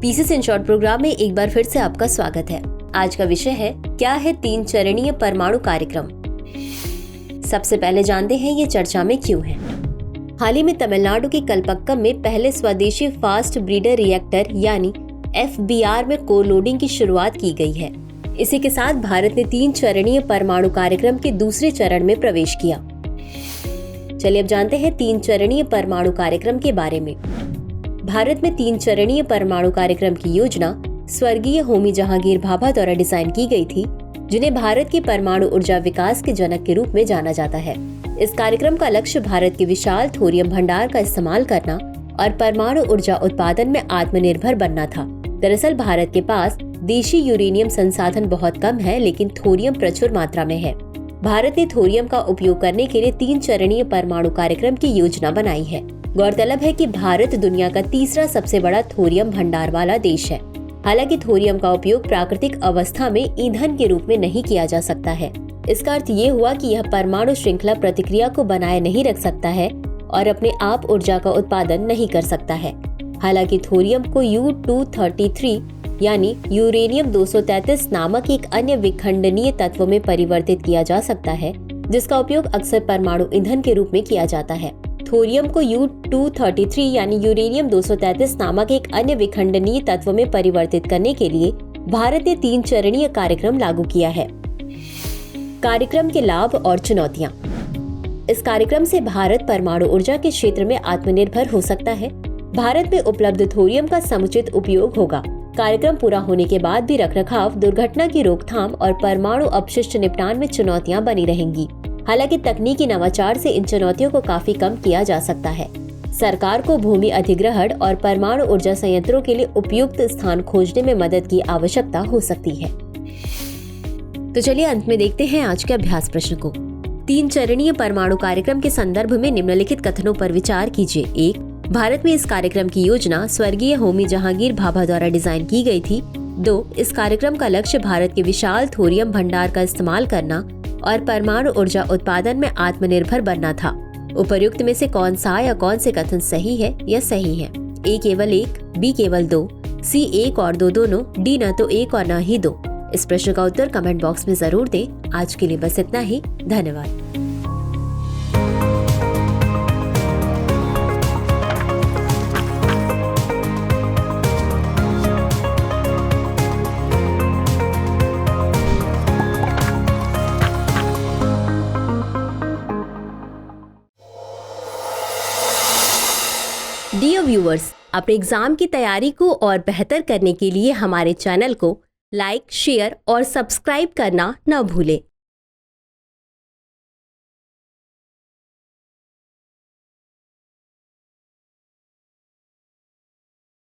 PCS in short programme में एक बार फिर से आपका स्वागत है। आज का विषय है, क्या है 3 चरणीय परमाणु कार्यक्रम। सबसे पहले जानते हैं ये चर्चा में क्यों है। हाल ही में तमिलनाडु के कलपक्कम में पहले स्वदेशी फास्ट ब्रीडर रिएक्टर यानी FBR में कोलोडिंग की शुरुआत की गई है। इसी के साथ भारत ने 3 चरणीय परमाणु कार्यक्रम के दूसरे चरण में प्रवेश किया। चलिए अब जानते हैं 3 चरणीय परमाणु कार्यक्रम के बारे में। भारत में 3 चरणीय परमाणु कार्यक्रम की योजना स्वर्गीय होमी जहांगीर भाभा द्वारा डिजाइन की गई थी, जिन्हें भारत की परमाणु ऊर्जा विकास के जनक के रूप में जाना जाता है। इस कार्यक्रम का लक्ष्य भारत के विशाल थोरियम भंडार का इस्तेमाल करना और परमाणु ऊर्जा उत्पादन में आत्मनिर्भर बनना था। दरअसल भारत के पास देशी यूरेनियम संसाधन बहुत कम है, लेकिन थोरियम प्रचुर मात्रा में है। भारत ने थोरियम का उपयोग करने के लिए 3 चरणीय परमाणु कार्यक्रम की योजना बनाई है। गौरतलब है कि भारत दुनिया का तीसरा सबसे बड़ा थोरियम भंडार वाला देश है। हालांकि थोरियम का उपयोग प्राकृतिक अवस्था में ईंधन के रूप में नहीं किया जा सकता है। इसका अर्थ ये हुआ कि यह परमाणु श्रृंखला प्रतिक्रिया को बनाए नहीं रख सकता है और अपने आप ऊर्जा का उत्पादन नहीं कर सकता है। हालांकि थोरियम को U-233 यानी यूरेनियम 233 नामक एक अन्य विखंडनीय तत्व में परिवर्तित किया जा सकता है, जिसका उपयोग अक्सर परमाणु ईंधन के रूप में किया जाता है। थोरियम को U-233 यानी यूरेनियम 233 नामक एक अन्य विखंडनीय तत्व में परिवर्तित करने के लिए भारत ने 3 चरणीय कार्यक्रम लागू किया है। कार्यक्रम के लाभ और चुनौतियां। इस कार्यक्रम से भारत परमाणु ऊर्जा के क्षेत्र में आत्मनिर्भर हो सकता है। भारत में उपलब्ध थोरियम का समुचित उपयोग होगा। कार्यक्रम पूरा होने के बाद भी रखरखाव, दुर्घटना की रोकथाम और परमाणु अपशिष्ट निपटान में चुनौतियां बनी रहेंगी। हालांकि तकनीकी नवाचार से इन चुनौतियों को काफी कम किया जा सकता है। सरकार को भूमि अधिग्रहण और परमाणु ऊर्जा संयंत्रों के लिए उपयुक्त स्थान खोजने में मदद की आवश्यकता हो सकती है। तो चलिए अंत में देखते हैं आज के अभ्यास प्रश्न को। 3 चरणीय परमाणु कार्यक्रम के संदर्भ में निम्नलिखित कथनों पर विचार कीजिए। 1. भारत में इस कार्यक्रम की योजना स्वर्गीय होमी जहांगीर भाभा द्वारा डिजाइन की गई थी। 2. इस कार्यक्रम का लक्ष्य भारत के विशाल थोरियम भंडार का इस्तेमाल करना और परमाणु ऊर्जा उत्पादन में आत्मनिर्भर बनना था। उपर्युक्त में से कौन सा या कौन से कथन सही है या सही है? A केवल 1, B केवल 2, C 1 और 2 दोनों, D न तो 1 और न ही 2। इस प्रश्न का उत्तर कमेंट बॉक्स में जरूर दें। आज के लिए बस इतना ही। धन्यवाद। डियर व्यूअर्स, अपने एग्जाम की तैयारी को और बेहतर करने के लिए हमारे चैनल को लाइक, शेयर और सब्सक्राइब करना न भूलें।